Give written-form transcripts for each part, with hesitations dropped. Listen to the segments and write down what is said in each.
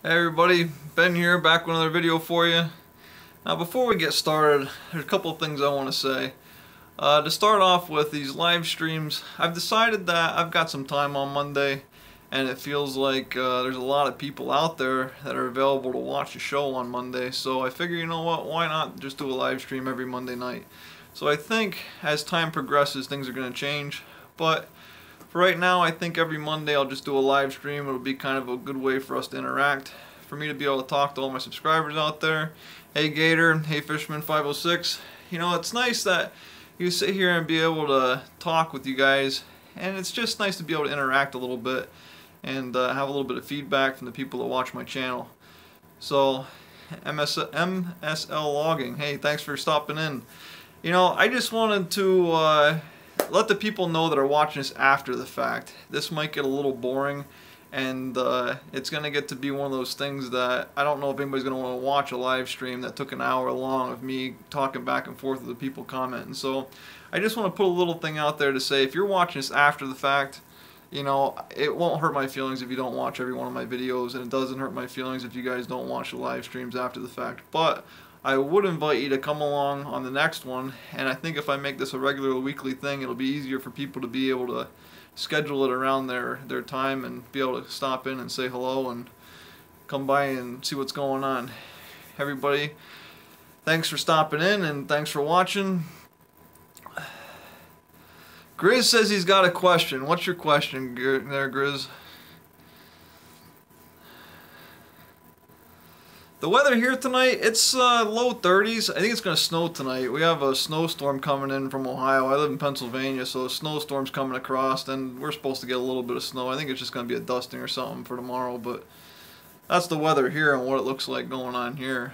Hey everybody, Ben here, back with another video for you. Now before we get started, there's a couple of things I want to say. To start off with these live streams, I've decided that I've got some time on Monday and it feels like there's a lot of people out there that are available to watch the show on Monday. So I figure, you know what, why not just do a live stream every Monday night? So I think as time progresses things are going to change, but for right now, I think every Monday I'll just do a live stream. It'll be kind of a good way for us to interact, for me to be able to talk to all my subscribers out there. Hey Gator, hey Fishman506. You know, it's nice that you sit here and be able to talk with you guys, and it's just nice to be able to interact a little bit and have a little bit of feedback from the people that watch my channel. So, MSL Logging, hey, thanks for stopping in. You know, I just wanted to let the people know that are watching this after the fact. This might get a little boring, and it's going to get to be one of those things that I don't know if anybody's going to want to watch a live stream that took an hour long of me talking back and forth with the people commenting. So I just want to put a little thing out there to say, if you're watching this after the fact, you know, it won't hurt my feelings if you don't watch every one of my videos, and it doesn't hurt my feelings if you guys don't watch the live streams after the fact. But I would invite you to come along on the next one, and I think if I make this a regular weekly thing, it'll be easier for people to be able to schedule it around their time and be able to stop in and say hello and come by and see what's going on. Everybody, thanks for stopping in and thanks for watching. Grizz says he's got a question. What's your question there, Grizz? The weather here tonight, it's low 30s. I think it's going to snow tonight. We have a snowstorm coming in from Ohio. I live in Pennsylvania, so a snowstorm's coming across, and we're supposed to get a little bit of snow. I think it's just going to be a dusting or something for tomorrow, but that's the weather here and what it looks like going on here.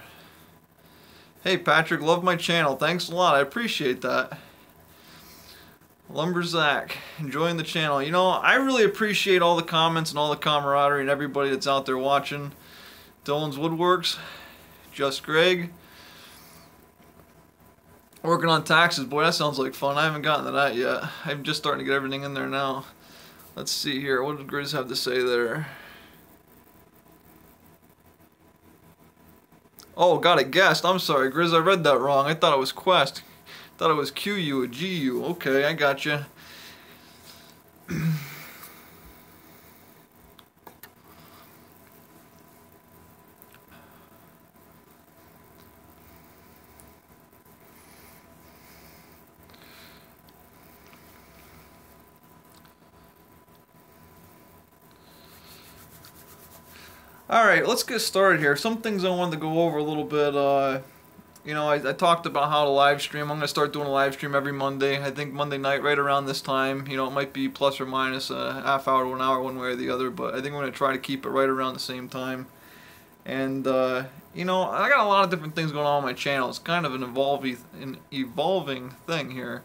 Hey Patrick, love my channel. Thanks a lot. I appreciate that. Lumberzack, enjoying the channel. You know, I really appreciate all the comments and all the camaraderie and everybody that's out there watching. Dylan's Woodworks, Just Greg. Working on taxes, boy, that sounds like fun. I haven't gotten to that yet. I'm just starting to get everything in there now. Let's see here. What did Grizz have to say there? Oh, got it guessed. I'm sorry, Grizz. I read that wrong. I thought it was Quest. I thought it was QU, a GU. Okay, I got you. Alright, let's get started here. Some things I wanted to go over a little bit. You know, I talked about how to live stream. I'm going to start doing a live stream every Monday. I think Monday night right around this time. You know, it might be plus or minus a half hour to an hour one way or the other, but I think we're going to try to keep it right around the same time. And, you know, I got a lot of different things going on my channel. It's kind of an evolving thing here.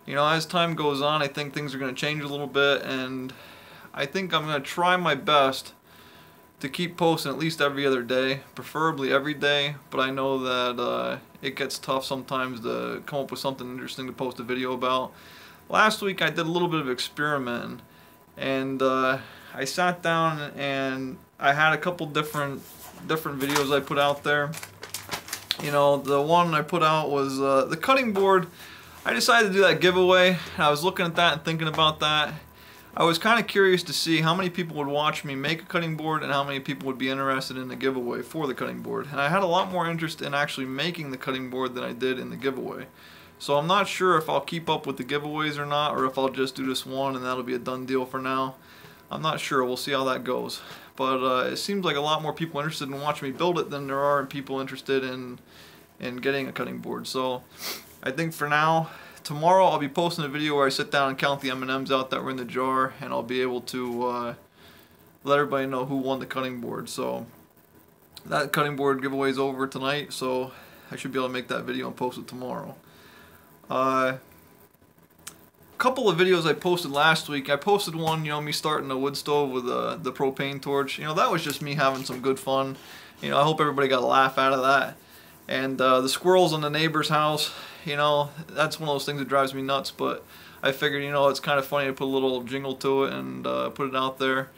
You know, as time goes on, I think things are going to change a little bit, and I think I'm going to try my best to keep posting at least every other day, preferably every day, but I know that it gets tough sometimes to come up with something interesting to post a video about. Last week I did a little bit of experimenting, and I sat down and I had a couple different videos I put out there. You know, the one I put out was the cutting board. I decided to do that giveaway. I was looking at that and thinking about that. I was kind of curious to see how many people would watch me make a cutting board and how many people would be interested in the giveaway for the cutting board. And I had a lot more interest in actually making the cutting board than I did in the giveaway. So I'm not sure if I'll keep up with the giveaways or not, or if I'll just do this one and that'll be a done deal for now. I'm not sure. We'll see how that goes. But it seems like a lot more people interested in watching me build it than there are people interested in getting a cutting board. So I think for now, tomorrow I'll be posting a video where I sit down and count the M&Ms out that were in the jar, and I'll be able to let everybody know who won the cutting board. So that cutting board giveaway is over tonight, so I should be able to make that video and post it tomorrow. A couple of videos I posted last week. I posted one, you know, me starting a wood stove with the propane torch. You know, that was just me having some good fun. You know, I hope everybody got a laugh out of that. And the squirrels in the neighbor's house, you know, that's one of those things that drives me nuts, but I figured, you know, it's kind of funny to put a little jingle to it and put it out there.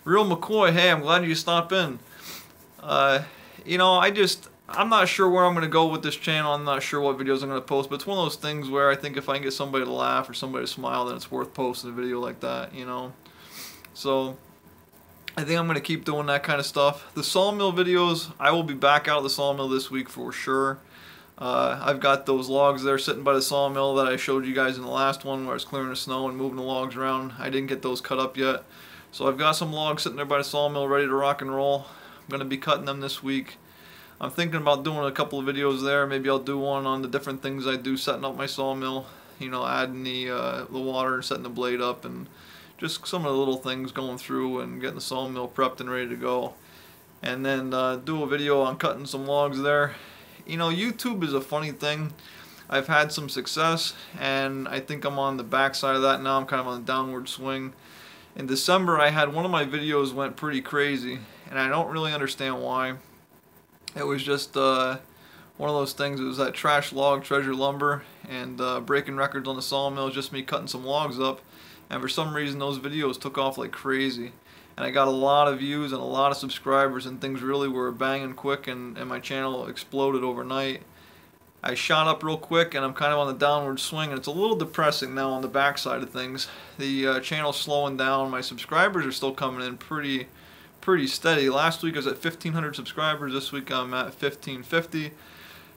Real McCoy, hey, I'm glad you stopped in. You know, I'm not sure where I'm going to go with this channel. I'm not sure what videos I'm going to post, but it's one of those things where I think if I can get somebody to laugh or somebody to smile, then it's worth posting a video like that, you know. So I think I'm going to keep doing that kind of stuff. The sawmill videos, I will be back out of the sawmill this week for sure. I've got those logs there sitting by the sawmill that I showed you guys in the last one where I was clearing the snow and moving the logs around. I didn't get those cut up yet. So I've got some logs sitting there by the sawmill ready to rock and roll. I'm going to be cutting them this week. I'm thinking about doing a couple of videos there. Maybe I'll do one on the different things I do setting up my sawmill. You know, adding the water and setting the blade up and just some of the little things going through and getting the sawmill prepped and ready to go. And then do a video on cutting some logs there. You know, YouTube is a funny thing. I've had some success and I think I'm on the backside of that now. I'm kind of on a downward swing. In December I had one of my videos went pretty crazy and I don't really understand why. It was just one of those things. It was that trash log treasure lumber and breaking records on the sawmill, just me cutting some logs up, and for some reason those videos took off like crazy and I got a lot of views and a lot of subscribers and things really were banging quick and my channel exploded overnight. I shot up real quick and I'm kind of on the downward swing and it's a little depressing now on the backside of things. The channel's slowing down. My subscribers are still coming in pretty steady. Last week I was at 1,500 subscribers. This week I'm at 1,550.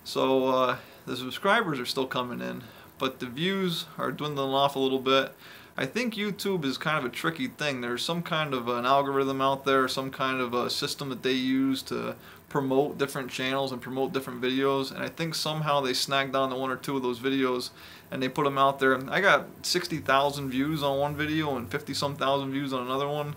So the subscribers are still coming in, but the views are dwindling off a little bit. I think YouTube is kind of a tricky thing. There's some kind of an algorithm out there, some kind of a system that they use to promote different channels and promote different videos, and I think somehow they snagged on to one or two of those videos and they put them out there. I got 60,000 views on one video and 50-some thousand views on another one.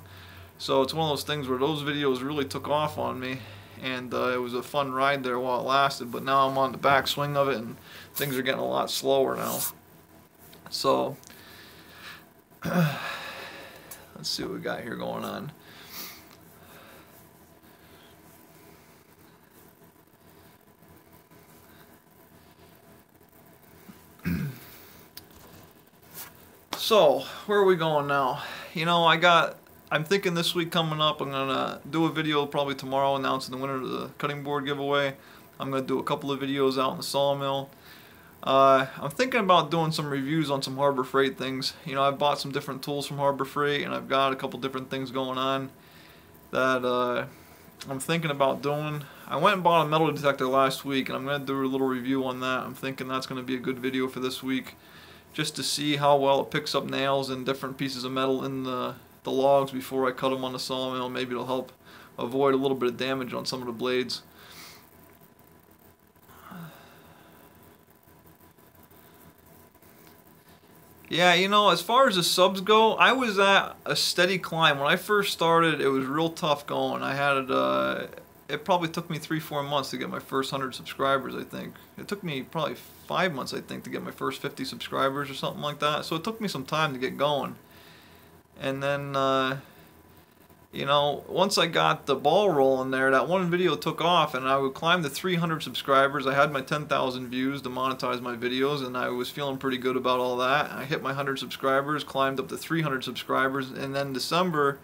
So it's one of those things where those videos really took off on me, and it was a fun ride there while it lasted, but now I'm on the backswing of it and things are getting a lot slower now. So let's see what we got here going on. So where are we going now? You know, I'm thinking this week coming up I'm gonna do a video probably tomorrow announcing the winner of the cutting board giveaway. I'm gonna do a couple of videos out in the sawmill. I'm thinking about doing some reviews on some Harbor Freight things. You know, I bought some different tools from Harbor Freight and I've got a couple different things going on that I'm thinking about doing. I went and bought a metal detector last week and I'm going to do a little review on that. I'm thinking that's going to be a good video for this week, just to see how well it picks up nails and different pieces of metal in the logs before I cut them on the sawmill. Maybe it'll help avoid a little bit of damage on some of the blades. Yeah, you know, as far as the subs go, I was at a steady climb. When I first started, it was real tough going. I had it probably took me 3-4 months to get my first 100 subscribers, I think. It took me probably 5 months, I think, to get my first 50 subscribers or something like that. So it took me some time to get going. And then, you know, once I got the ball rolling there, that one video took off and I would climb to 300 subscribers. I had my 10,000 views to monetize my videos and I was feeling pretty good about all that. I hit my 100 subscribers, climbed up to 300 subscribers, and then December,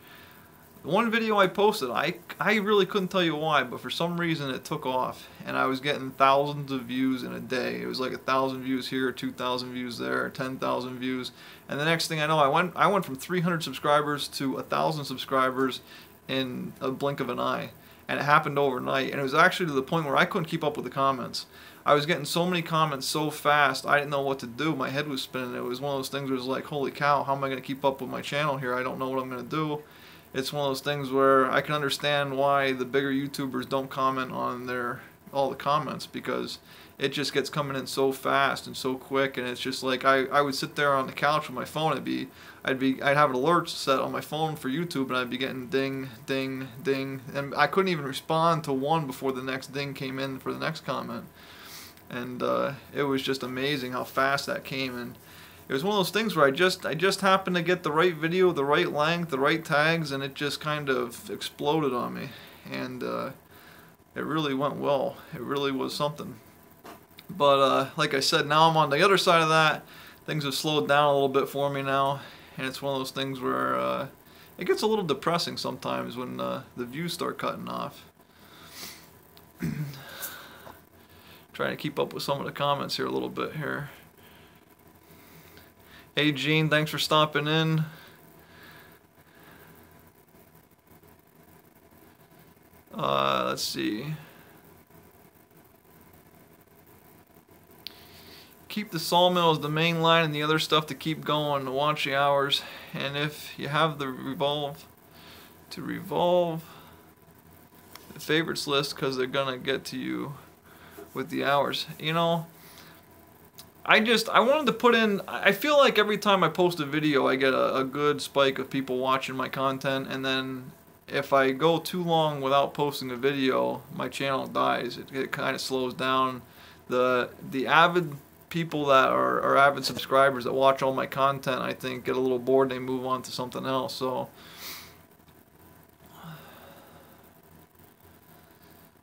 one video I posted, I really couldn't tell you why, but for some reason it took off and I was getting thousands of views in a day. It was like 1,000 views here, 2,000 views there, 10,000 views, and the next thing I know I went from 300 subscribers to 1,000 subscribers in a blink of an eye, and it happened overnight, and it was actually to the point where I couldn't keep up with the comments. I was getting so many comments so fast I didn't know what to do. My head was spinning. It was one of those things where it was like, holy cow, how am I going to keep up with my channel here? I don't know what I'm going to do. It's one of those things where I can understand why the bigger YouTubers don't comment on all the comments, because it just gets coming in so fast and so quick, and it's just like I would sit there on the couch with my phone. I'd have an alert set on my phone for YouTube, and I'd be getting ding, ding, ding, and I couldn't even respond to one before the next ding came in for the next comment. And it was just amazing how fast that came. And it was one of those things where I just happened to get the right video, the right length, the right tags, and it just kind of exploded on me. And it really went well. It really was something. But like I said, now I'm on the other side of that. Things have slowed down a little bit for me now, and it's one of those things where it gets a little depressing sometimes when the views start cutting off. Trying to keep up with some of the comments here a little bit here. Hey Gene, thanks for stopping in. Let's see. Keep the sawmill as the main line and the other stuff to keep going to watch the hours. And if you have the revolve the favorites list, because they're gonna get to you with the hours. You know, I wanted to put in, I feel like every time I post a video I get a good spike of people watching my content, and then if I go too long without posting a video, my channel dies. It kind of slows down. The avid people that are avid subscribers that watch all my content, I think, get a little bored and they move on to something else. So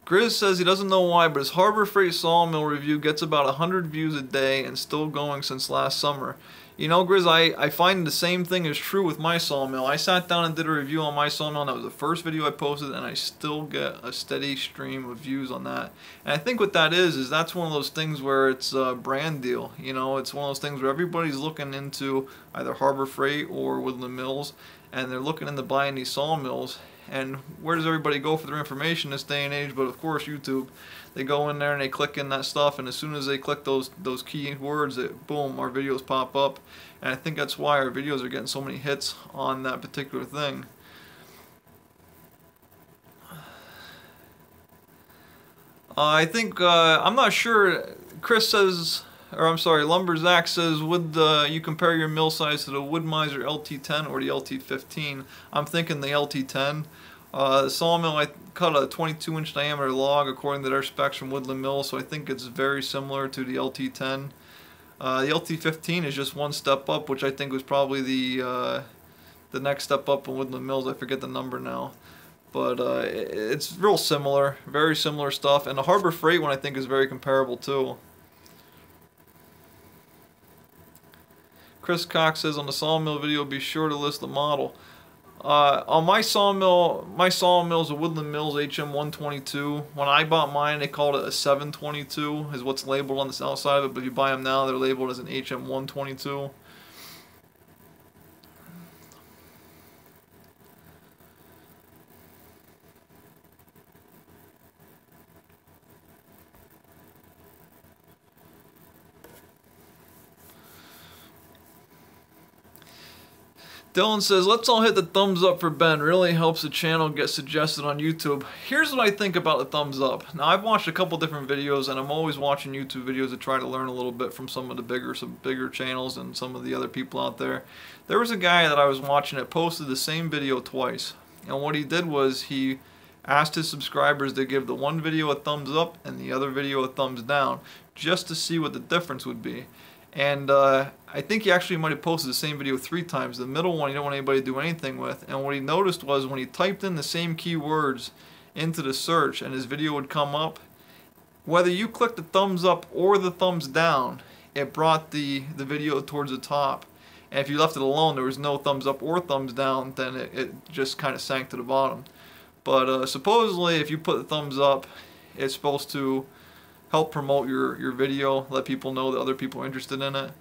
Grizz says he doesn't know why, but his Harbor Freight Sawmill review gets about 100 views a day and still going since last summer. You know, Grizz, I find the same thing is true with my sawmill. I sat down and did a review on my sawmill, and that was the first video I posted, and I still get a steady stream of views on that. And I think what that is that's one of those things where it's a brand deal. You know, it's one of those things where everybody's looking into either Harbor Freight or Woodland Mills, and they're looking into buying these sawmills. And where does everybody go for their information this day and age? But of course, YouTube. They go in there and they click in that stuff, and as soon as they click those key words, boom, our videos pop up. And I think that's why our videos are getting so many hits on that particular thing. I think, I'm not sure, Chris says, or I'm sorry, Lumberzach says, would you compare your mill size to the Wood-Mizer LT10 or the LT15? I'm thinking the LT10. The sawmill, I cut a 22-inch diameter log according to their specs from Woodland Mills, so I think it's very similar to the LT10. The LT15 is just one step up, which I think was probably the next step up in Woodland Mills. I forget the number now. But it's real similar, very similar stuff. And the Harbor Freight one I think is very comparable too. Chris Cox says on the sawmill video, be sure to list the model. On my sawmill is a Woodland Mills HM122. When I bought mine, they called it a 722, is what's labeled on the outside of it. But if you buy them now, they're labeled as an HM122. Dylan says, let's all hit the thumbs up for Ben. Really helps the channel get suggested on YouTube. Here's what I think about the thumbs up. Now, I've watched a couple different videos, and I'm always watching YouTube videos to try to learn a little bit from some of the bigger channels and some of the other people out there. There was a guy that I was watching that posted the same video twice. And what he did was he asked his subscribers to give the one video a thumbs up and the other video a thumbs down, just to see what the difference would be. And I think he actually might have posted the same video 3 times. The middle one he don't want anybody to do anything with. And what he noticed was when he typed in the same keywords into the search and his video would come up, whether you clicked the thumbs up or the thumbs down, it brought the video towards the top. And if you left it alone, there was no thumbs up or thumbs down, then it just kind of sank to the bottom. But supposedly if you put the thumbs up, it's supposed to help promote your video, let people know that other people are interested in it.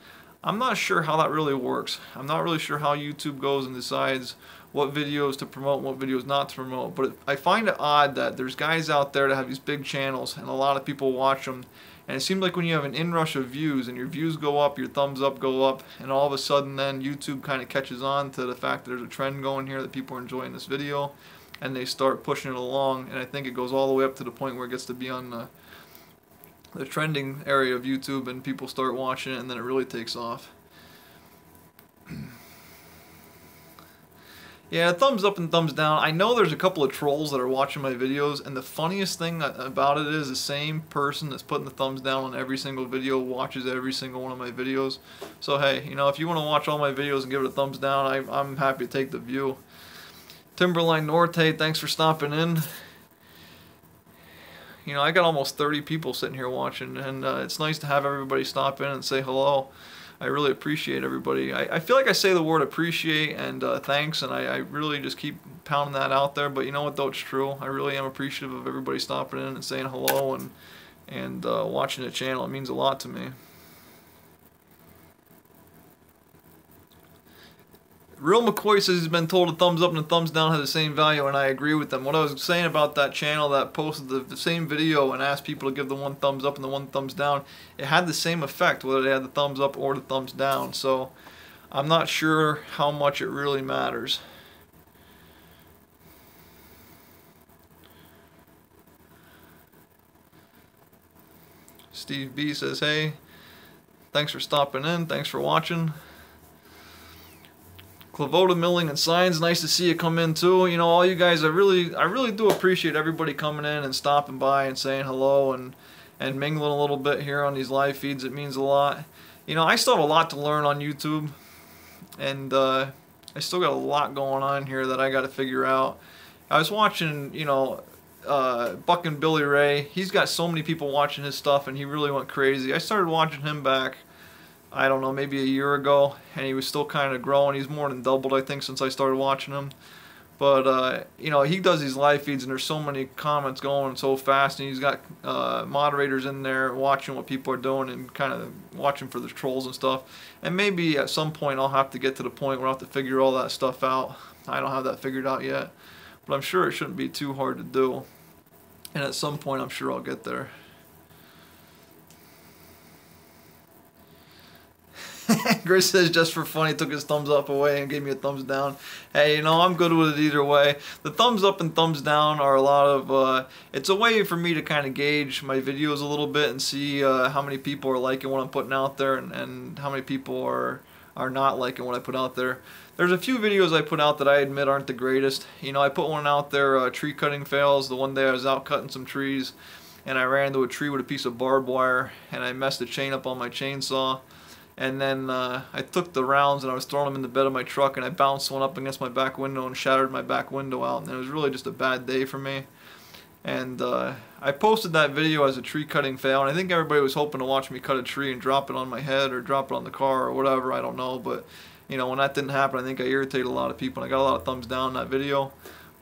I'm not sure how that really works. I'm not really sure how YouTube goes and decides what videos to promote and what videos not to promote. But I find it odd that there's guys out there that have these big channels and a lot of people watch them. And it seems like when you have an inrush of views and your views go up, your thumbs up go up, and all of a sudden then YouTube kind of catches on to the fact that there's a trend going here that people are enjoying this video, and they start pushing it along. And I think it goes all the way up to the point where it gets to be on the trending area of YouTube, and people start watching it, and then it really takes off. Yeah, thumbs up and thumbs down. I know there's a couple of trolls that are watching my videos, and the funniest thing about it is the same person that's putting the thumbs down on every single video watches every single one of my videos. So hey, you know, if you want to watch all my videos and give it a thumbs down, I'm happy to take the view. Timberline Norte, thanks for stopping in. You know, I got almost 30 people sitting here watching, and it's nice to have everybody stop in and say hello. I really appreciate everybody. I feel like I say the word appreciate and thanks, and I really just keep pounding that out there. But you know what, though, it's true. I really am appreciative of everybody stopping in and saying hello and watching the channel. It means a lot to me. Real McCoy says he's been told a thumbs up and a thumbs down have the same value, and I agree with them. What I was saying about that channel that posted the same video and asked people to give the one thumbs up and the one thumbs down, it had the same effect whether they had the thumbs up or the thumbs down. So I'm not sure how much it really matters. Steve B says, hey, thanks for stopping in, thanks for watching. Clavota Milling and Signs, nice to see you come in too. You know, all you guys, I really do appreciate everybody coming in and stopping by and saying hello and mingling a little bit here on these live feeds. It means a lot. You know, I still have a lot to learn on YouTube, and I still got a lot going on here that I got to figure out. I was watching, you know, Buck and Billy Ray. He's got so many people watching his stuff, and he really went crazy. I started watching him back, I don't know, maybe a year ago, and he was still kind of growing. He's more than doubled, I think, since I started watching him. But, you know, he does these live feeds, and there's so many comments going so fast, and he's got moderators in there watching what people are doing and kind of watching for the trolls and stuff. And maybe at some point I'll have to get to the point where I'll have to figure all that stuff out. I don't have that figured out yet, but I'm sure it shouldn't be too hard to do. And at some point I'm sure I'll get there. Chris says, just for fun, he took his thumbs up away and gave me a thumbs down. Hey, you know, I'm good with it either way. The thumbs up and thumbs down are a lot of, it's a way for me to kind of gauge my videos a little bit and see how many people are liking what I'm putting out there and how many people are not liking what I put out there. There's a few videos I put out that I admit aren't the greatest. You know, I put one out there, tree cutting fails. The one day I was out cutting some trees and I ran into a tree with a piece of barbed wire and I messed the chain up on my chainsaw. And then I took the rounds and I was throwing them in the bed of my truck and I bounced one up against my back window and shattered my back window out. And it was really just a bad day for me. And I posted that video as a tree cutting fail, and I think everybody was hoping to watch me cut a tree and drop it on my head or drop it on the car or whatever, I don't know. But, you know, when that didn't happen, I think I irritated a lot of people and I got a lot of thumbs down in that video.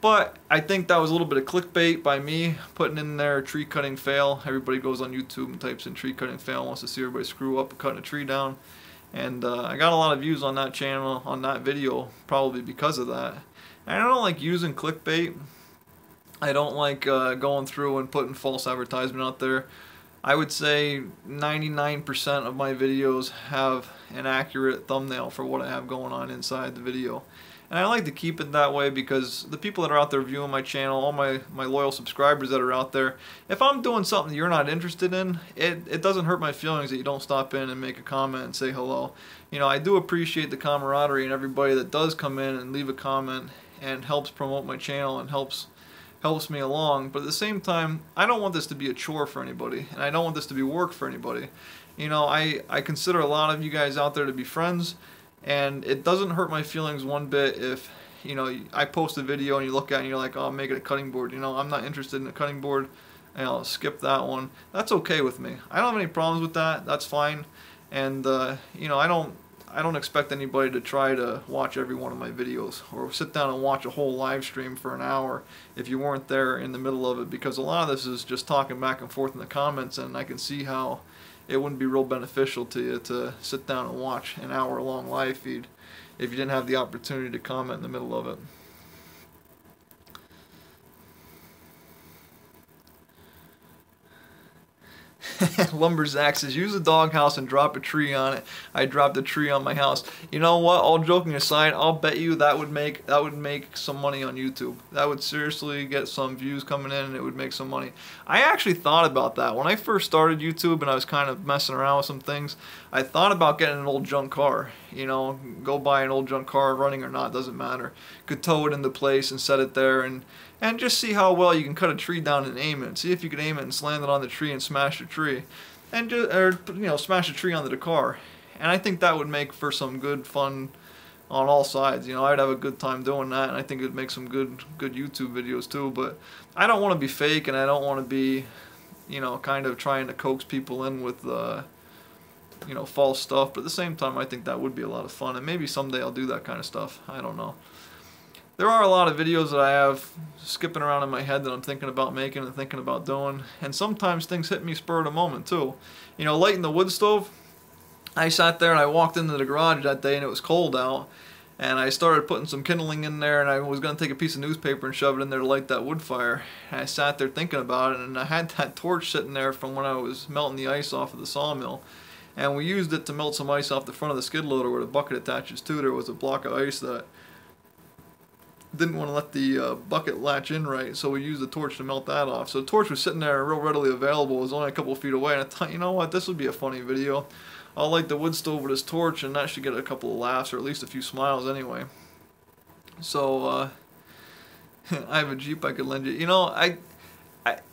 But I think that was a little bit of clickbait by me putting in there tree cutting fail. Everybody goes on YouTube and types in tree cutting fail, wants to see everybody screw up and cutting a tree down. And I got a lot of views on that channel, on that video, probably because of that. And I don't like using clickbait. I don't like going through and putting false advertisement out there. I would say 99% of my videos have an accurate thumbnail for what I have going on inside the video. And I like to keep it that way because the people that are out there viewing my channel, all my loyal subscribers that are out there, if I'm doing something you're not interested in, it doesn't hurt my feelings that you don't stop in and make a comment and say hello. You know, I do appreciate the camaraderie and everybody that does come in and leave a comment and helps promote my channel and helps me along. But at the same time, I don't want this to be a chore for anybody, and I don't want this to be work for anybody. You know, I consider a lot of you guys out there to be friends. And it doesn't hurt my feelings one bit if, you know, I post a video and you look at it and you're like, oh, I'm making a cutting board. You know, I'm not interested in a cutting board, and I'll skip that one. That's okay with me. I don't have any problems with that. That's fine. And, you know, I don't expect anybody to try to watch every one of my videos or sit down and watch a whole live stream for an hour if you weren't there in the middle of it, because a lot of this is just talking back and forth in the comments, and I can see how it wouldn't be real beneficial to you to sit down and watch an hour-long live feed if you didn't have the opportunity to comment in the middle of it. Lumberzack says, use a doghouse and drop a tree on it. I dropped a tree on my house. You know what? All joking aside, I'll bet you that would make some money on YouTube. That would seriously get some views coming in, and it would make some money. I actually thought about that when I first started YouTube, and I was kind of messing around with some things. I thought about getting an old junk car. You know, go buy an old junk car, running or not, doesn't matter. Could tow it into place and set it there, and just see how well you can cut a tree down and aim it. See if you can aim it and slam it on the tree and smash the tree. And just, or, you know, smash a tree onto the car. And I think that would make for some good fun on all sides. You know, I'd have a good time doing that, and I think it'd make some good YouTube videos too. But I don't want to be fake, and I don't want to be, you know, kind of trying to coax people in with you know, false stuff. But at the same time, I think that would be a lot of fun, and maybe someday I'll do that kind of stuff. I don't know. There are a lot of videos that I have skipping around in my head that I'm thinking about making and thinking about doing, and sometimes things hit me spur of the moment too. You know, lighting the wood stove, I sat there and I walked into the garage that day and it was cold out, and I started putting some kindling in there, and I was going to take a piece of newspaper and shove it in there to light that wood fire. And I sat there thinking about it, and I had that torch sitting there from when I was melting the ice off of the sawmill, and we used it to melt some ice off the front of the skid loader where the bucket attaches to. There was a block of ice that didn't want to let the bucket latch in right, so we used the torch to melt that off. So the torch was sitting there real readily available. It was only a couple feet away, and I thought, you know what, this would be a funny video. I'll light the wood stove with this torch, and that should get a couple of laughs, or at least a few smiles anyway. So I have a Jeep I could lend you. You know, I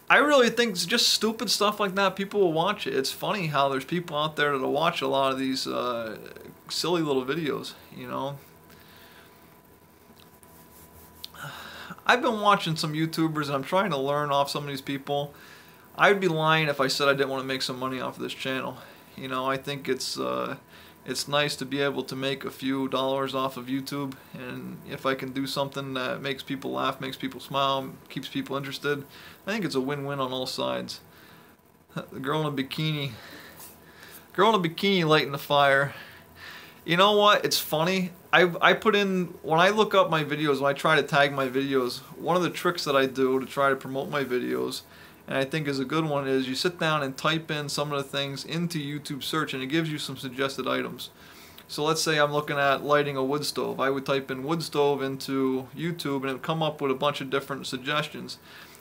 really think it's just stupid stuff like that, people will watch it. It's funny how there's people out there that'll watch a lot of these silly little videos, you know. I've been watching some YouTubers, and I'm trying to learn off some of these people. I'd be lying if I said I didn't want to make some money off of this channel. You know, I think it's nice to be able to make a few dollars off of YouTube, and if I can do something that makes people laugh, makes people smile, keeps people interested, I think it's a win-win on all sides. The girl in a bikini. Girl in a bikini lighting the fire. You know what? It's funny. I put in, when I look up my videos, when I try to tag my videos, one of the tricks that I do to try to promote my videos, and I think is a good one, is you sit down and type in some of the things into YouTube search, and it gives you some suggested items. So let's say I'm looking at lighting a wood stove. I would type in wood stove into YouTube, and it would come up with a bunch of different suggestions.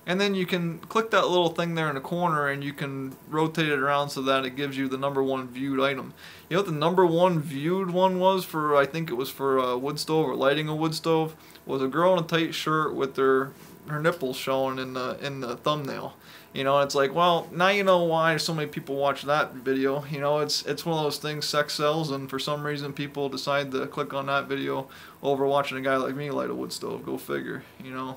And then you can click that little thing there in the corner, and you can rotate it around so that it gives you the #1 viewed item. You know what the #1 viewed one was for? I think it was for a wood stove, or lighting a wood stove. Was a girl in a tight shirt with her nipples showing in the thumbnail. You know, and it's like, well, now you know why so many people watch that video. You know, it's one of those things, sex sells, and for some reason people decide to click on that video over watching a guy like me light a wood stove. Go figure, you know.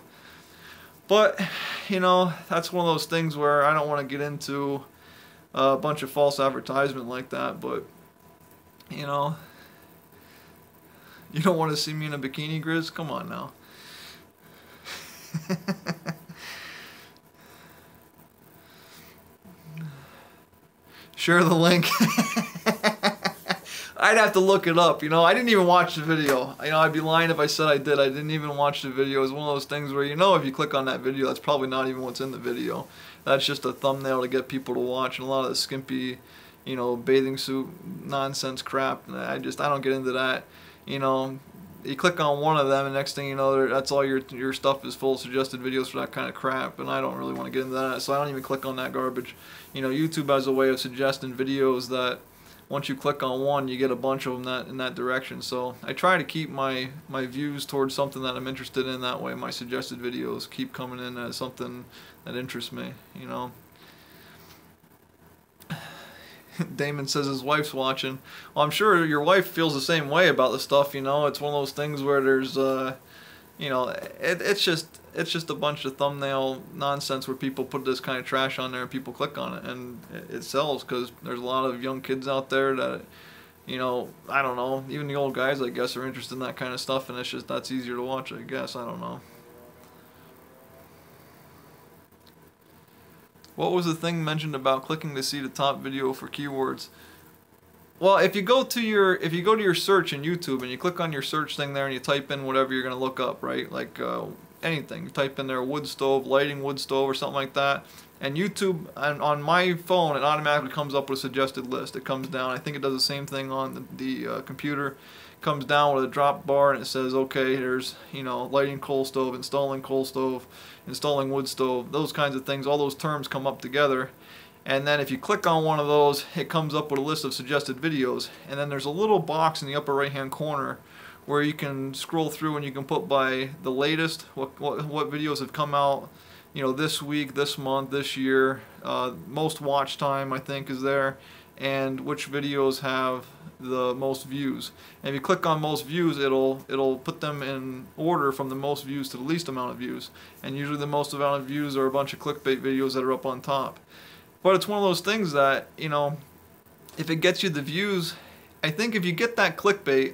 But, you know, that's one of those things where I don't want to get into a bunch of false advertisement like that, but, you know, you don't want to see me in a bikini, Grizz? Come on now. Share the link. I'd have to look it up, you know. I didn't even watch the video. You know, I'd be lying if I said I did. I didn't even watch the video. It's one of those things where, you know, if you click on that video, that's probably not even what's in the video. That's just a thumbnail to get people to watch, and a lot of the skimpy, you know, bathing suit nonsense crap. I don't get into that. You know, you click on one of them, and next thing you know, that's all your stuff is full of suggested videos for that kind of crap, and I don't really want to get into that, so I don't even click on that garbage. You know, YouTube has a way of suggesting videos that once you click on one, you get a bunch of them in that direction. So I try to keep my views towards something that I'm interested in. That way my suggested videos keep coming in as something that interests me, you know. Damon says his wife's watching. Well, I'm sure your wife feels the same way about the stuff, you know. It's one of those things where there's, you know, it's just a bunch of thumbnail nonsense where people put this kind of trash on there and people click on it, and it sells because there's a lot of young kids out there that, you know, I don't know, even the old guys, I guess, are interested in that kind of stuff, and it's just, that's easier to watch, I guess. I don't know. What was the thing mentioned about clicking to see the top video for keywords? Well, if you go to your search in YouTube and you click on your search thing there and you type in whatever you're going to look up, right? Like anything. You type in there wood stove, lighting wood stove, or something like that. And YouTube, on my phone, it automatically comes up with a suggested list. It comes down. I think it does the same thing on the computer. It comes down with a drop bar and it says, okay, here's, you know, lighting coal stove, installing wood stove, those kinds of things. All those terms come up together. And then if you click on one of those, it comes up with a list of suggested videos. And then there's a little box in the upper right hand corner where you can scroll through and you can put by the latest, what videos have come out, you know, this week, this month, this year, most watch time I think is there, and which videos have the most views. And if you click on most views, it'll put them in order from the most views to the least amount of views. And usually the most amount of views are a bunch of clickbait videos that are up on top. But it's one of those things that, you know, if it gets you the views, I think if you get that clickbait,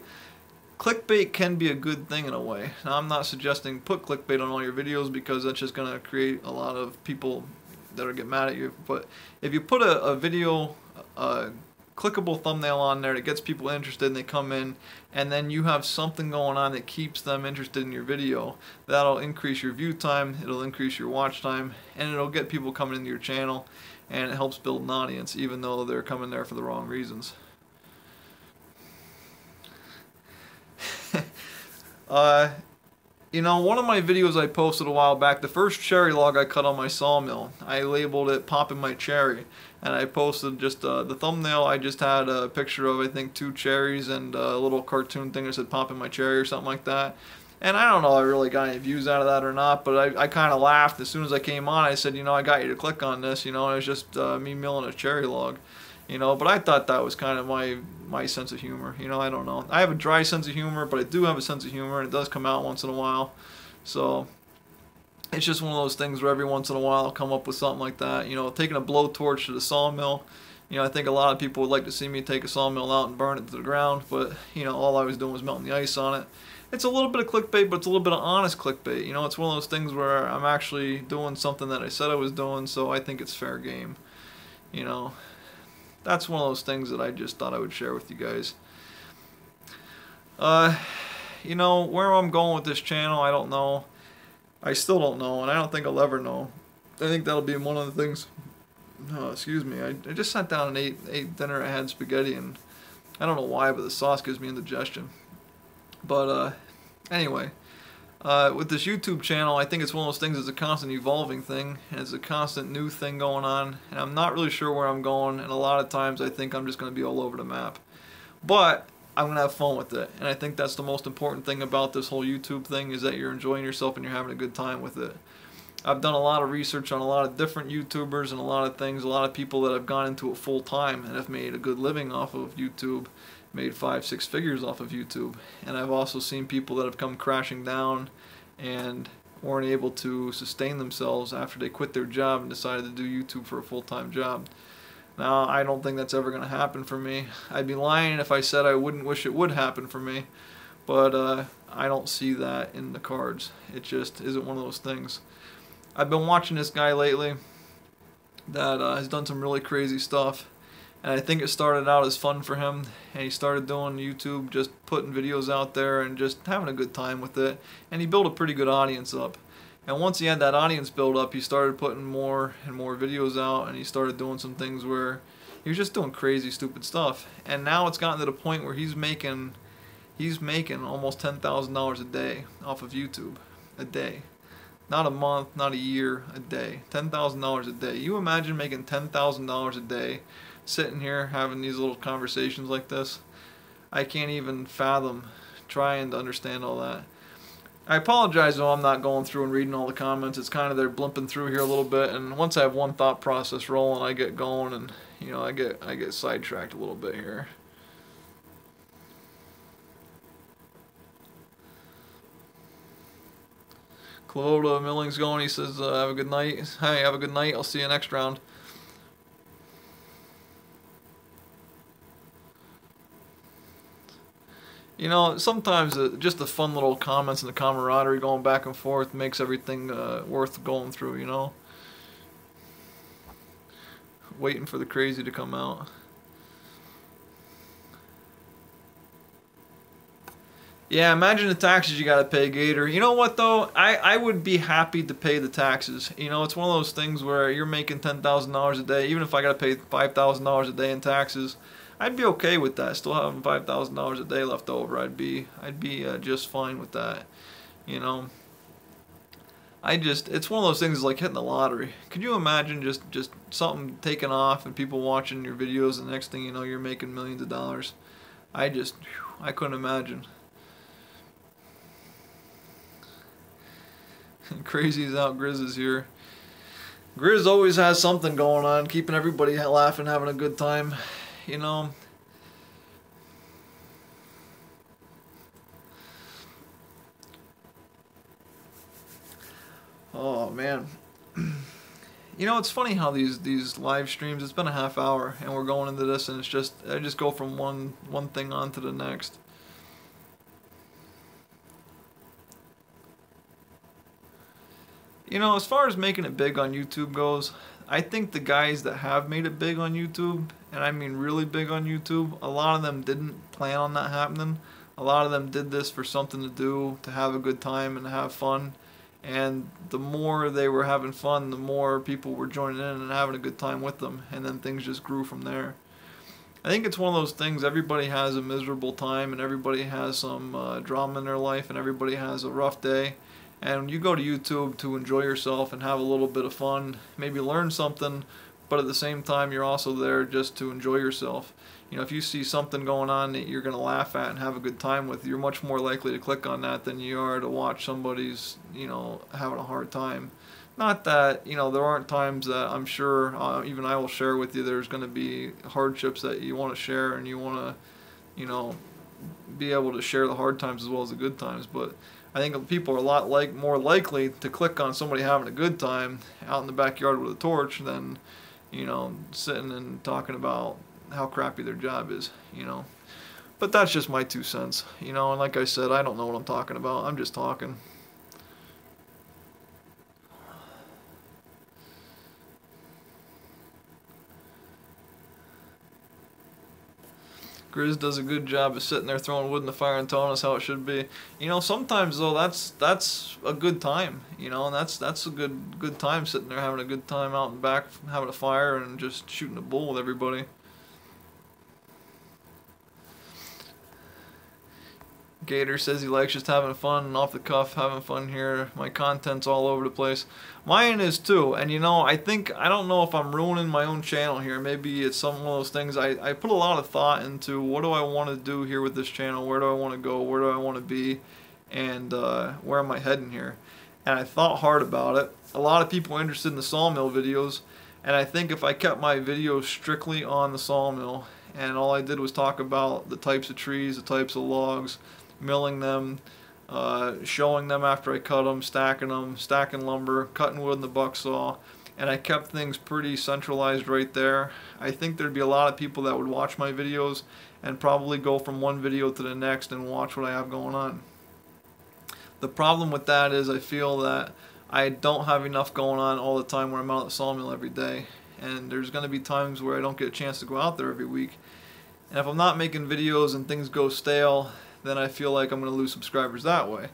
clickbait can be a good thing in a way. Now, I'm not suggesting put clickbait on all your videos because that's just going to create a lot of people that will get mad at you. But if you put a video, a clickable thumbnail on there that gets people interested and they come in, and then you have something going on that keeps them interested in your video, that'll increase your view time, it'll increase your watch time, and it'll get people coming into your channel, and it helps build an audience even though they're coming there for the wrong reasons. You know, one of my videos I posted a while back, the first cherry log I cut on my sawmill, I labeled it Poppin' My Cherry, and I posted just the thumbnail. I just had a picture of, I think, 2 cherries and a little cartoon thing that said Poppin' My Cherry or something like that. And I don't know if I really got any views out of that or not, but I kind of laughed as soon as I came on. I said, you know, I got you to click on this, you know, and it was just me milling a cherry log. You know, but I thought that was kind of my sense of humor. You know, I don't know. I have a dry sense of humor, but I do have a sense of humor, and it does come out once in a while. So it's just one of those things where every once in a while I'll come up with something like that. You know, taking a blowtorch to the sawmill. You know, I think a lot of people would like to see me take a sawmill out and burn it to the ground, but, you know, all I was doing was melting the ice on it. It's a little bit of clickbait, but it's a little bit of honest clickbait. You know, it's one of those things where I'm actually doing something that I said I was doing, so I think it's fair game. You know. That's one of those things that I just thought I would share with you guys. You know, where I'm going with this channel, I don't know. I still don't know, and I don't think I'll ever know. I think that'll be one of the things. Oh, excuse me. I just sat down and ate dinner. I had spaghetti, and I don't know why, but the sauce gives me indigestion. But anyway. With this YouTube channel, I think it's one of those things that's a constant evolving thing, and it's a constant new thing going on, and I'm not really sure where I'm going, and a lot of times I think I'm just going to be all over the map. But I'm going to have fun with it, and I think that's the most important thing about this whole YouTube thing, is that you're enjoying yourself and you're having a good time with it. I've done a lot of research on a lot of different YouTubers and a lot of things, a lot of people that have gone into it full time and have made a good living off of YouTube, made 5-6 figures off of YouTube. And I've also seen people that have come crashing down and weren't able to sustain themselves after they quit their job and decided to do YouTube for a full-time job. Now, I don't think that's ever going to happen for me. I'd be lying if I said I wouldn't wish it would happen for me, but I don't see that in the cards. It just isn't one of those things. I've been watching this guy lately that has done some really crazy stuff. And I think it started out as fun for him, and he started doing YouTube, just putting videos out there and just having a good time with it. And he built a pretty good audience up. And once he had that audience built up, he started putting more and more videos out, and he started doing some things where he was just doing crazy, stupid stuff. And now it's gotten to the point where he's making almost $10,000 a day off of YouTube. A day. Not a month, not a year, a day. $10,000 a day. You imagine making $10,000 a day sitting here having these little conversations like this? I can't even fathom trying to understand all that. I apologize though I'm not going through and reading all the comments. It's kind of they're blimping through here a little bit, and once I have one thought process rolling, I get going, and you know, I get sidetracked a little bit here. Claude Milling's going. He says, have a good night. Hey, have a good night. I'll see you next round. You know, sometimes just the fun little comments and the camaraderie going back and forth makes everything worth going through, you know? Waiting for the crazy to come out. Yeah, imagine the taxes you gotta pay, Gator. You know what, though? I would be happy to pay the taxes. You know, it's one of those things where you're making $10,000 a day. Even if I gotta pay $5,000 a day in taxes, I'd be okay with that. Still having $5,000 a day left over, I'd be just fine with that. You know, it's one of those things like hitting the lottery. Could you imagine just something taking off and people watching your videos, and the next thing you know, you're making millions of dollars? I couldn't imagine. Crazy's out, Grizz is here. Grizz always has something going on, keeping everybody laughing, having a good time. You know, oh man, You know, it's funny how these live streams. It's been a half hour, and we're going into this, and it's just I just go from one thing on to the next. You know, as far as making it big on YouTube goes, I think the guys that have made it big on YouTube, and I mean really big on YouTube, a lot of them didn't plan on that happening. A lot of them did this for something to do, to have a good time and to have fun. And the more they were having fun, the more people were joining in and having a good time with them. And then things just grew from there. I think it's one of those things, everybody has a miserable time and everybody has some drama in their life and everybody has a rough day. And you go to YouTube to enjoy yourself and have a little bit of fun, maybe learn something, but at the same time you're also there just to enjoy yourself. You know, if you see something going on that you're going to laugh at and have a good time with, you're much more likely to click on that than you are to watch somebody's, having a hard time. Not that, there aren't times that I'm sure, even I will share with you, there's going to be hardships that you want to share and you want to, be able to share the hard times as well as the good times. But I think people are a lot more likely to click on somebody having a good time out in the backyard with a torch than, sitting and talking about how crappy their job is, But that's just my 2 cents, and like I said, I don't know what I'm talking about. I'm just talking. Grizz does a good job of sitting there throwing wood in the fire and telling us how it should be. Sometimes though that's a good time, and that's a good time sitting there having a good time out and back, having a fire and just shooting a bull with everybody. Gator says he likes just having fun and off the cuff, having fun here. My content's all over the place. Mine is too, and I don't know if I'm ruining my own channel here. Maybe it's some of those things. I put a lot of thought into what do I want to do here with this channel, where do I want to go, where do I want to be, and where am I heading here. And I thought hard about it. A lot of people are interested in the sawmill videos, and I think if I kept my videos strictly on the sawmill, and all I did was talk about the types of trees, the types of logs, milling them, showing them after I cut them, stacking lumber, cutting wood in the buck saw, and I kept things pretty centralized right there. I think there'd be a lot of people that would watch my videos and probably go from one video to the next and watch what I have going on. The problem with that is I feel that I don't have enough going on all the time where I'm out at the sawmill every day, and there's going to be times where I don't get a chance to go out there every week. And if I'm not making videos and things go stale, then I feel like I'm going to lose subscribers that way.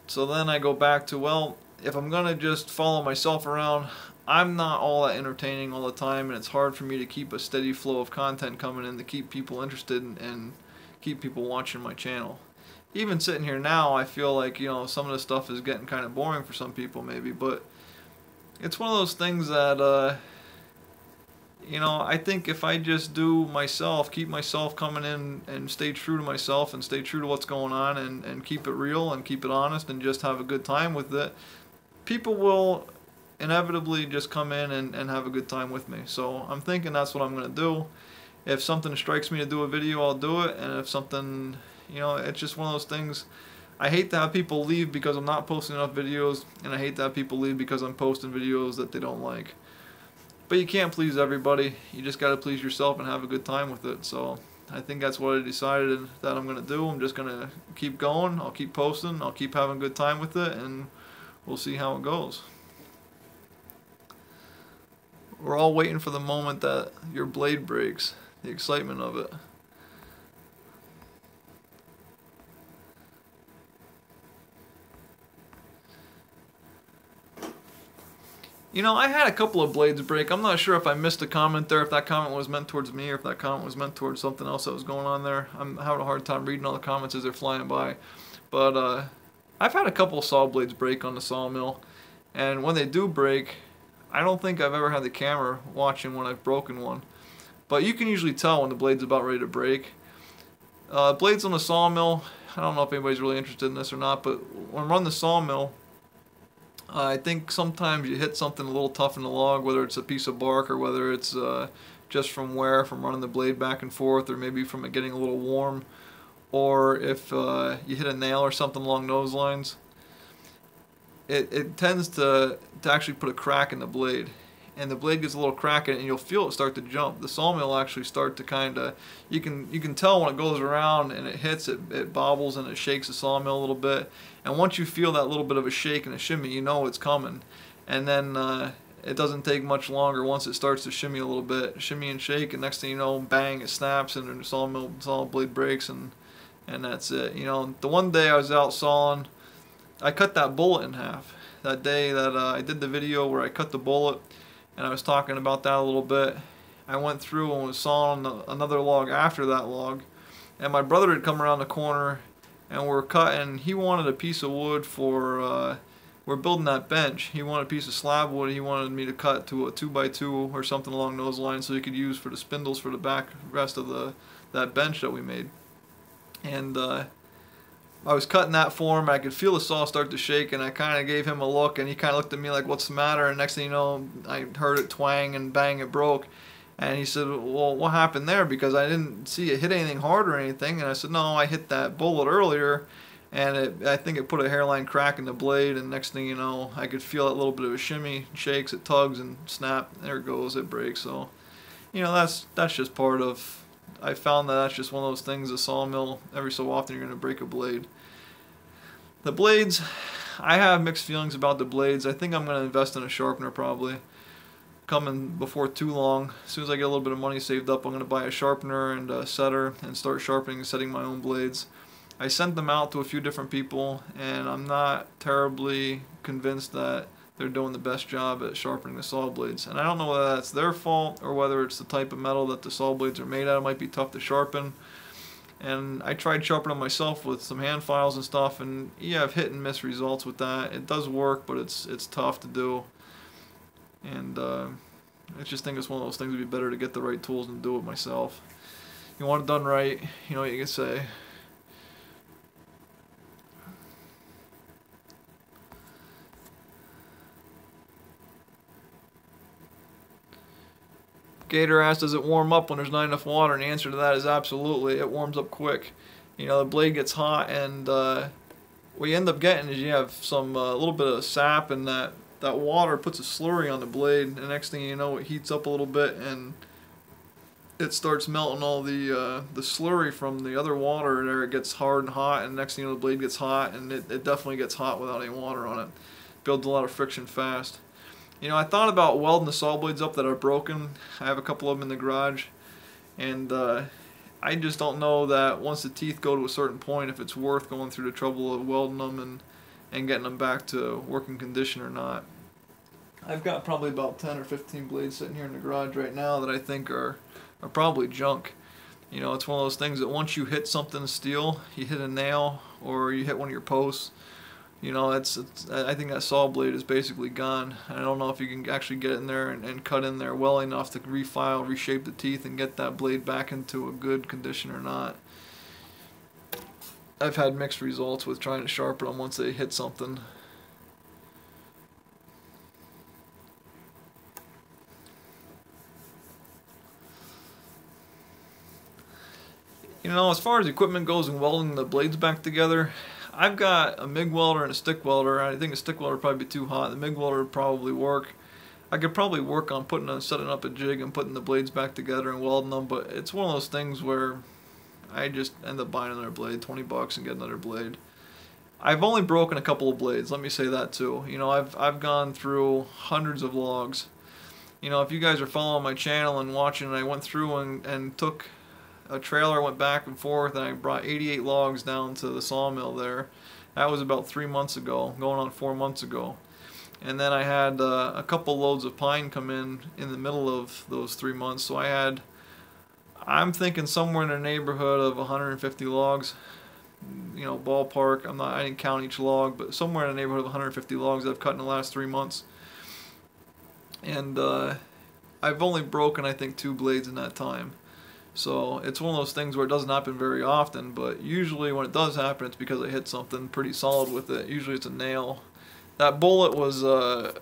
So then I go back to, well, if I'm going to just follow myself around, I'm not all that entertaining all the time, and it's hard for me to keep a steady flow of content coming in to keep people interested and keep people watching my channel. Even sitting here now, I feel like, some of the stuff is getting kind of boring for some people maybe, but it's one of those things that, I think if I just do myself, keep myself coming in and stay true to myself and stay true to what's going on and keep it real and keep it honest and just have a good time with it, people will inevitably just come in and have a good time with me. So I'm thinking that's what I'm going to do. If something strikes me to do a video, I'll do it. And if something, it's just one of those things. I hate to have people leave because I'm not posting enough videos, and I hate to have people leave because I'm posting videos that they don't like. But you can't please everybody. You just got to please yourself and have a good time with it. So I think that's what I decided that I'm going to do. I'm just going to keep going. I'll keep posting. I'll keep having a good time with it, and we'll see how it goes. We're all waiting for the moment that your blade breaks. The excitement of it. I had a couple of blades break. I'm not sure if I missed a comment there, if that comment was meant towards me or if that comment was meant towards something else that was going on there. I'm having a hard time reading all the comments as they're flying by. But I've had a couple of saw blades break on the sawmill. And when they do break, I don't think I've ever had the camera watching when I've broken one. But you can usually tell when the blade's about ready to break. Blades on the sawmill, I don't know if anybody's really interested in this or not, but when I'm running the sawmill, I think sometimes you hit something a little tough in the log, whether it's a piece of bark or whether it's just from running the blade back and forth, or maybe from it getting a little warm, or if you hit a nail or something along those lines. it tends to actually put a crack in the blade. And the blade gets a little crack in it, and you'll feel it start to jump. The sawmill will actually start to kind of, you can tell when it goes around and it hits, it bobbles and it shakes the sawmill a little bit. And once you feel that little bit of a shake and a shimmy, you know it's coming. And then it doesn't take much longer once it starts to shimmy a little bit, shimmy and shake, and next thing you know, bang, it snaps and the saw blade breaks, and that's it. You know, the one day I was out sawing, I cut that bullet in half. That day that I did the video where I cut the bullet, and I was talking about that a little bit, I went through and was sawing another log after that log, and my brother had come around the corner, and we're cutting. He wanted a piece of wood for, we're building that bench. He wanted a piece of slab wood. He wanted me to cut to a 2x2 or something along those lines so he could use for the spindles for the back rest of that bench that we made. And I was cutting that for him. I could feel the saw start to shake, and I kind of gave him a look, and he kind of looked at me like, "What's the matter?" And next thing you know, I heard it twang and bang, it broke. And he said, "Well, what happened there?" Because I didn't see it hit anything hard or anything. And I said, "No, I hit that bullet earlier, and I think it put a hairline crack in the blade, and next thing you know, I could feel that little bit of a shimmy, shakes, it tugs, and snap, there it goes, it breaks." So, you know, that's just part of, I found that that's just one of those things, a sawmill, every so often you're going to break a blade. The blades, I have mixed feelings about the blades. I think I'm going to invest in a sharpener probably, coming before too long. As soon as I get a little bit of money saved up, I'm going to buy a sharpener and a setter and start sharpening and setting my own blades. I sent them out to a few different people, and I'm not terribly convinced that they're doing the best job at sharpening the saw blades. And I don't know whether that's their fault or whether it's the type of metal that the saw blades are made out of. It might be tough to sharpen. And I tried sharpening myself with some hand files and stuff, and yeah, I've hit and miss results with that. It does work, but it's tough to do. And I just think it's one of those things. It'd be better to get the right tools and do it myself. You want it done right, you know what you can say. Gator asked, does it warm up when there's not enough water? And the answer to that is absolutely. It warms up quick. You know, the blade gets hot, and what you end up getting is you have some little bit of sap, and that water puts a slurry on the blade, and the next thing you know, it heats up a little bit, and it starts melting all the slurry from the other water there. It gets hard and hot, and the next thing you know, the blade gets hot, and it definitely gets hot without any water on it. Builds a lot of friction fast. You know, I thought about welding the saw blades up that are broken. I have a couple of them in the garage, and I just don't know that once the teeth go to a certain point, if it's worth going through the trouble of welding them and getting them back to working condition or not. I've got probably about 10 or 15 blades sitting here in the garage right now that I think are probably junk. You know, it's one of those things that once you hit something steel, you hit a nail or you hit one of your posts, you know, I think that saw blade is basically gone. I don't know if you can actually get in there and cut in there well enough to refile, reshape the teeth, and get that blade back into a good condition or not. I've had mixed results with trying to sharpen them once they hit something. You know, as far as equipment goes and welding the blades back together, I've got a MIG welder and a stick welder. I think a stick welder would probably be too hot. The MIG welder would probably work. I could probably work on setting up a jig and putting the blades back together and welding them, but it's one of those things where I just end up buying another blade, 20 bucks, and get another blade. I've only broken a couple of blades, let me say that too. You know, I've gone through hundreds of logs. You know, if you guys are following my channel and watching, I went through and took a trailer, went back and forth, and I brought 88 logs down to the sawmill there. That was about 3 months ago, going on 4 months ago. And then I had a couple loads of pine come in the middle of those 3 months. So I'm thinking somewhere in the neighborhood of 150 logs. You know, ballpark. I didn't count each log, but somewhere in the neighborhood of 150 logs I've cut in the last 3 months. And I've only broken, I think, 2 blades in that time. So it's one of those things where it doesn't happen very often, but usually when it does happen, it's because I hit something pretty solid with it. Usually it's a nail. That bullet was a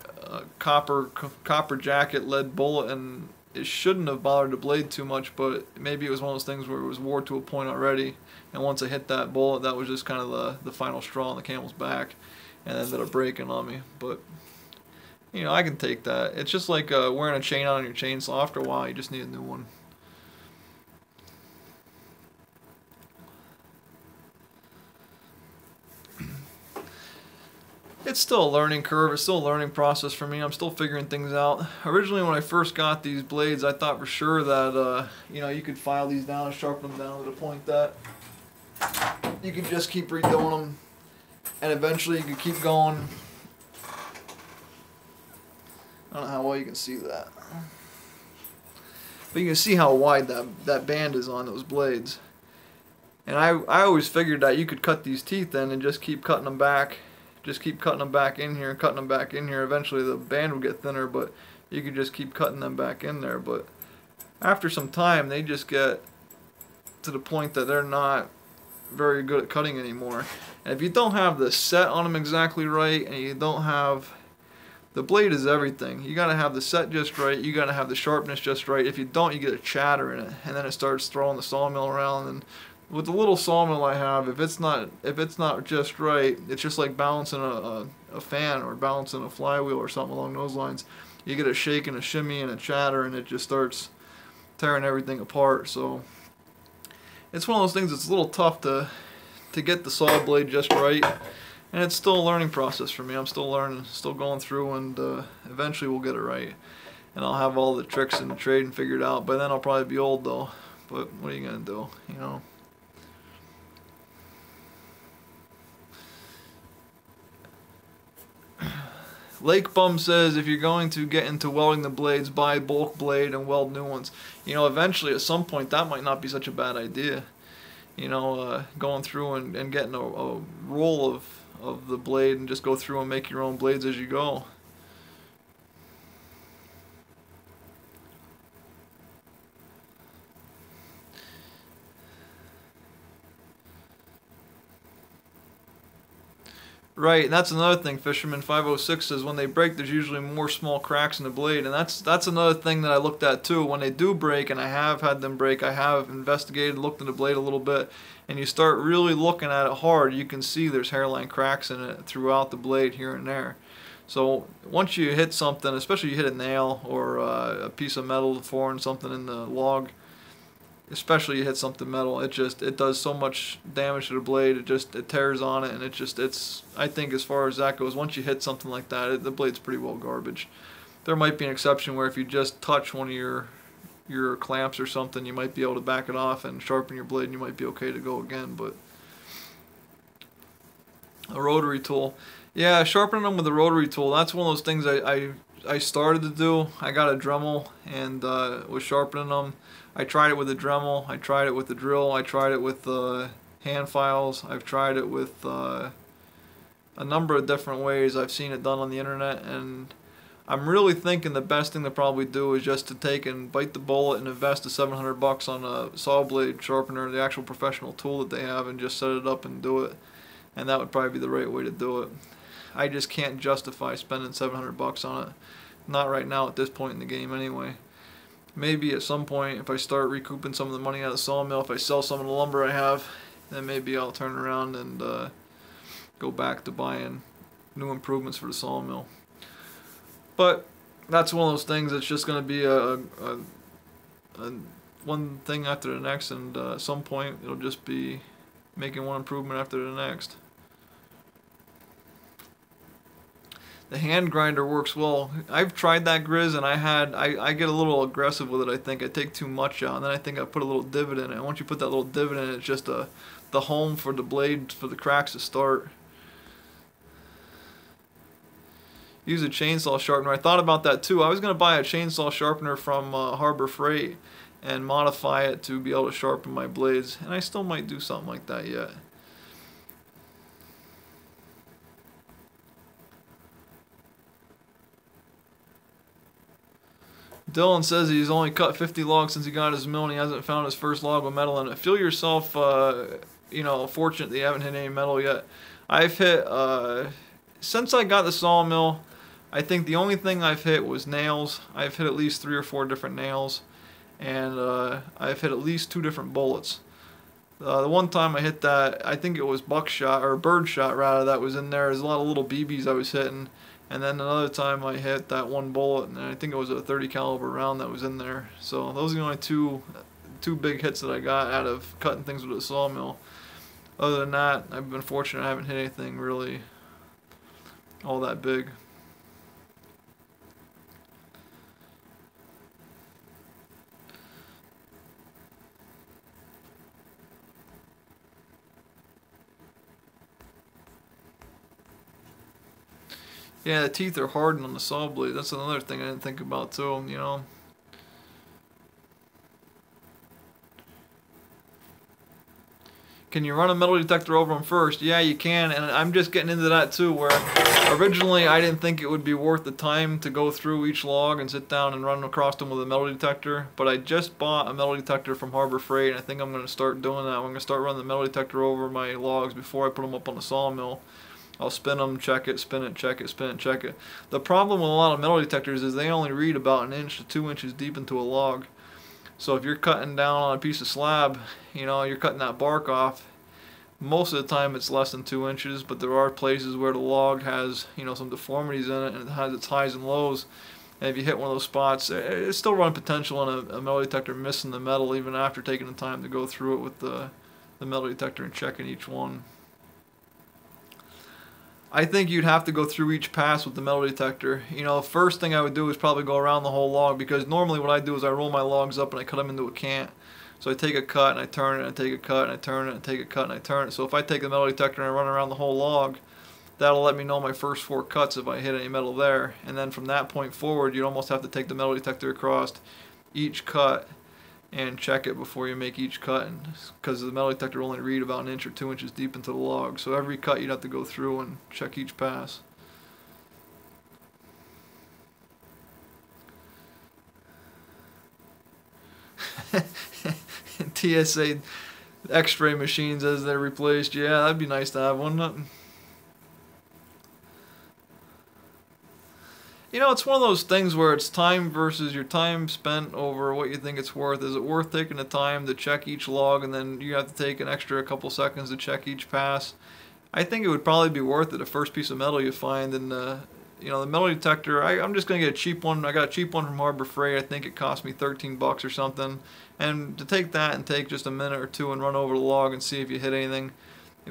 copper jacket lead bullet, and it shouldn't have bothered the blade too much, but maybe it was one of those things where it was wore to a point already, and once I hit that bullet, that was just kind of the final straw on the camel's back. and ended up breaking on me. But you know, I can take that. It's just like wearing a chain on your chainsaw. After a while, you just need a new one. It's still a learning curve. It's still a learning process for me. I'm still figuring things out. Originally, when I first got these blades, I thought for sure that you know, you could file these down and sharpen them down to the point that you could just keep redoing them, and eventually you could keep going. I don't know how well you can see that, but you can see how wide that band is on those blades. And I always figured that you could cut these teeth in and just keep cutting them back. Just keep cutting them back in here, cutting them back in here. Eventually the band will get thinner, but you could just keep cutting them back in there. But after some time, they just get to the point that they're not very good at cutting anymore. And if you don't have the set on them exactly right, and you don't have... The blade is everything. You gotta have the set just right, you gotta have the sharpness just right. If you don't, you get a chatter in it, and then it starts throwing the sawmill around. And with the little sawmill I have, if it's not just right, it's just like balancing a fan or balancing a flywheel or something along those lines. You get a shake and a shimmy and a chatter, and it just starts tearing everything apart. So it's one of those things that's a little tough to get the saw blade just right, and it's still a learning process for me. I'm still learning, still going through, and eventually we'll get it right, and I'll have all the tricks in the trade and figured out. By then I'll probably be old though, but what are you gonna do, you know? Lake Bum says, if you're going to get into welding the blades, buy bulk blade and weld new ones. You know, eventually at some point that might not be such a bad idea. You know, going through and getting a roll of the blade and just go through and make your own blades as you go. Right, and that's another thing. Fisherman 506 says when they break, there's usually more small cracks in the blade, and that's another thing that I looked at too. When they do break, and I have had them break, I have investigated, looked at the blade a little bit, and you start really looking at it hard, you can see there's hairline cracks in it throughout the blade here and there. So once you hit something, especially you hit a nail or a piece of metal foreign, something in the log, especially you hit something metal, it does so much damage to the blade. It tears on it, and it's I think as far as that goes, once you hit something like that, the blade's pretty well garbage. There might be an exception where if you just touch one of your clamps or something, you might be able to back it off and sharpen your blade, and you might be okay to go again. But a rotary tool, yeah, sharpening them with a rotary tool, that's one of those things I started to do. I got a Dremel and was sharpening them. I tried it with a Dremel, I tried it with the drill, I tried it with hand files, I've tried it with a number of different ways. I've seen it done on the internet, and I'm really thinking the best thing to probably do is just to take and bite the bullet and invest the $700 on a saw blade sharpener, the actual professional tool that they have, and just set it up and do it. And that would probably be the right way to do it. I just can't justify spending $700 on it. Not right now at this point in the game anyway. Maybe at some point, if I start recouping some of the money out of the sawmill, if I sell some of the lumber I have, then maybe I'll turn around and go back to buying new improvements for the sawmill. But that's one of those things that's just going to be a one thing after the next, and at some point it'll just be making one improvement after the next. The hand grinder works well. I've tried that, Grizz, and I get a little aggressive with it. I think I take too much out, and then I think I put a little divot in it. And once you put that little divot in it, it's just the home for the blade, for the cracks to start. Use a chainsaw sharpener. I thought about that too. I was going to buy a chainsaw sharpener from Harbor Freight and modify it to be able to sharpen my blades, and I still might do something like that yet. Dylan says he's only cut 50 logs since he got his mill, and he hasn't found his first log with metal in it. Feel yourself, you know, fortunate that you haven't hit any metal yet. I've hit, since I got the sawmill, I think the only thing I've hit was nails. I've hit at least 3 or 4 different nails, and I've hit at least 2 different bullets. The one time I hit that, I think it was buckshot or birdshot rather that was in there. There's a lot of little BBs I was hitting, and then another time I hit that one bullet, and I think it was a 30 caliber round that was in there. So those are the only two big hits that I got out of cutting things with a sawmill. Other than that, I've been fortunate I haven't hit anything really all that big. Yeah, the teeth are hardened on the saw blade. That's another thing I didn't think about too, you know. Can you run a metal detector over them first? Yeah, you can, and I'm just getting into that too, where originally I didn't think it would be worth the time to go through each log and sit down and run across them with a metal detector, but I just bought a metal detector from Harbor Freight, and I think I'm going to start doing that. I'm going to start running the metal detector over my logs before I put them up on the sawmill. I'll spin them, check it, spin it, check it, spin it, check it. The problem with a lot of metal detectors is they only read about 1 inch to 2 inches deep into a log. So if you're cutting down on a piece of slab, you know, you're cutting that bark off, most of the time it's less than 2 inches, but there are places where the log has, you know, some deformities in it and it has its highs and lows. And if you hit one of those spots, it's still running potential on a metal detector missing the metal even after taking the time to go through it with the metal detector and checking each one. I think you'd have to go through each pass with the metal detector. You know, first thing I would do is probably go around the whole log, because normally what I do is I roll my logs up and I cut them into a cant. So I take a cut and I turn it and I take a cut and I turn it and take a cut and I turn it. So if I take the metal detector and I run around the whole log, that'll let me know my first 4 cuts if I hit any metal there. And then from that point forward, you'd almost have to take the metal detector across each cut and check it before you make each cut, because the metal detector will only read about 1 inch or 2 inches deep into the log. So every cut you'd have to go through and check each pass. TSA x-ray machines as they're replaced. Yeah, that'd be nice to have one. You know, it's one of those things where it's time versus your time spent over what you think it's worth. Is it worth taking the time to check each log and then you have to take an extra couple seconds to check each pass? I think it would probably be worth it the first piece of metal you find. And you know, the metal detector, I'm just going to get a cheap one. I got a cheap one from Harbor Freight. I think it cost me 13 bucks or something. And to take that and take just a minute or two and run over the log and see if you hit anything.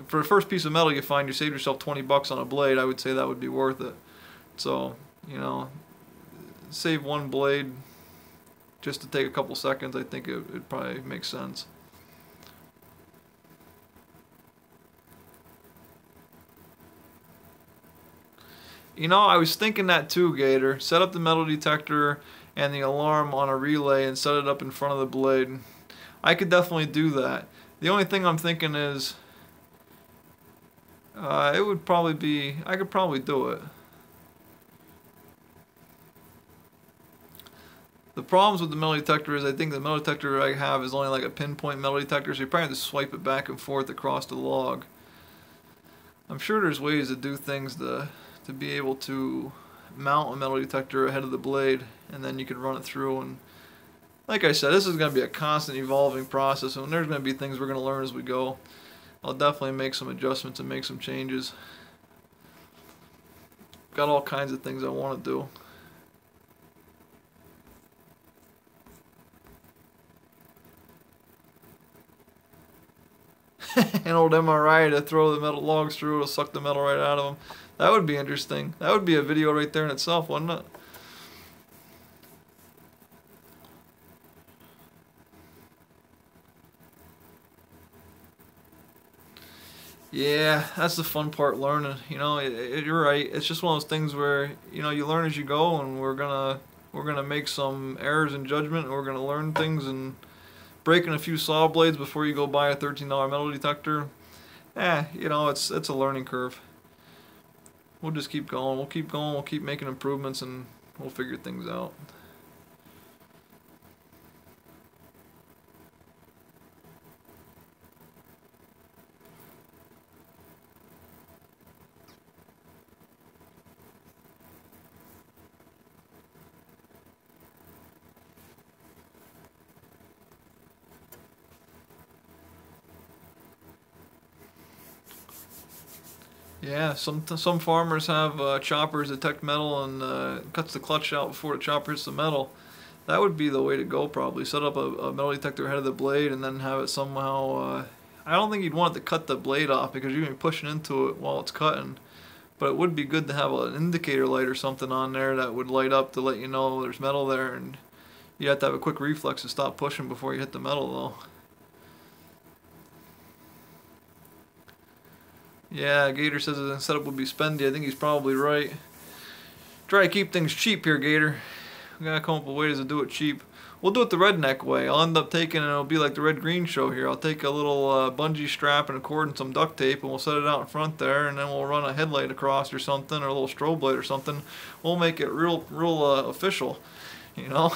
For the first piece of metal you find, you save yourself 20 bucks on a blade. I would say that would be worth it. So, you know, save one blade just to take a couple seconds. I think it probably makes sense. You know, I was thinking that too, Gator. Set up the metal detector and the alarm on a relay and set it up in front of the blade. I could definitely do that. The only thing I'm thinking is it would probably be, I could probably do it. The problems with the metal detector is I think the metal detector I have is only like a pinpoint metal detector, so you probably have to swipe it back and forth across the log. I'm sure there's ways to do things to be able to mount a metal detector ahead of the blade, and then you can run it through. And like I said, this is going to be a constant evolving process, and there's going to be things we're going to learn as we go. I'll definitely make some adjustments and make some changes. Got all kinds of things I want to do. An old MRI to throw the metal logs through, it'll suck the metal right out of them. That would be interesting. That would be a video right there in itself, wouldn't it? Yeah, that's the fun part, learning. You know, you're right. It's just one of those things where, you know, you learn as you go, and we're gonna make some errors in judgment, and we're gonna learn things, and breaking a few saw blades before you go buy a $13 metal detector. You know, it's a learning curve. We'll just keep going. We'll keep going. We'll keep making improvements, and we'll figure things out. Yeah, some farmers have choppers that detect metal and cuts the clutch out before the chopper hits the metal. That would be the way to go probably. Set up a metal detector ahead of the blade and then have it somehow... I don't think you'd want it to cut the blade off because you're going to be pushing into it while it's cutting. But it would be good to have an indicator light or something on there that would light up to let you know there's metal there, and you have to have a quick reflex to stop pushing before you hit the metal though. Yeah, Gator says the setup would be spendy. I think he's probably right. Try to keep things cheap here, Gator. We gotta come up with ways to do it cheap. We'll do it the redneck way. I'll end up taking, and it'll be like the Red Green show here. I'll take a little bungee strap and a cord and some duct tape, and we'll set it out in front there, and then we'll run a headlight across or something, or a little strobe light or something. We'll make it real official, you know.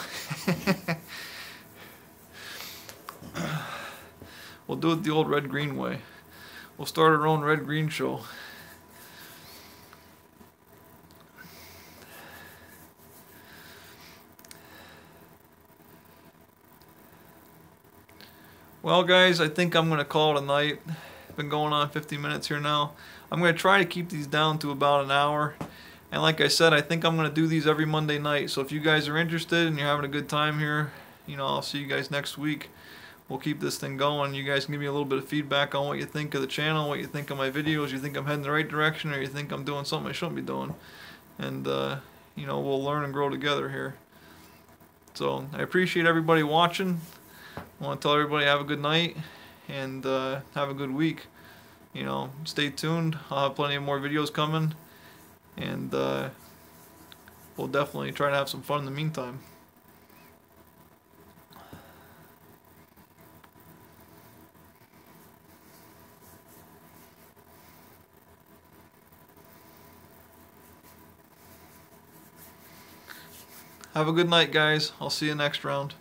We'll do it the old Red Green way. We'll start our own Red Green show. Well, guys, I think I'm going to call it a night. It's been going on 50 minutes here now. I'm going to try to keep these down to about an hour. And like I said, I think I'm going to do these every Monday night. So if you guys are interested and you're having a good time here, you know, I'll see you guys next week. We'll keep this thing going. You guys can give me a little bit of feedback on what you think of the channel, what you think of my videos, you think I'm heading the right direction, or you think I'm doing something I shouldn't be doing. And, you know, we'll learn and grow together here. So I appreciate everybody watching. I want to tell everybody have a good night and have a good week. You know, stay tuned. I'll have plenty of more videos coming, and we'll definitely try to have some fun in the meantime. Have a good night, guys. I'll see you next round.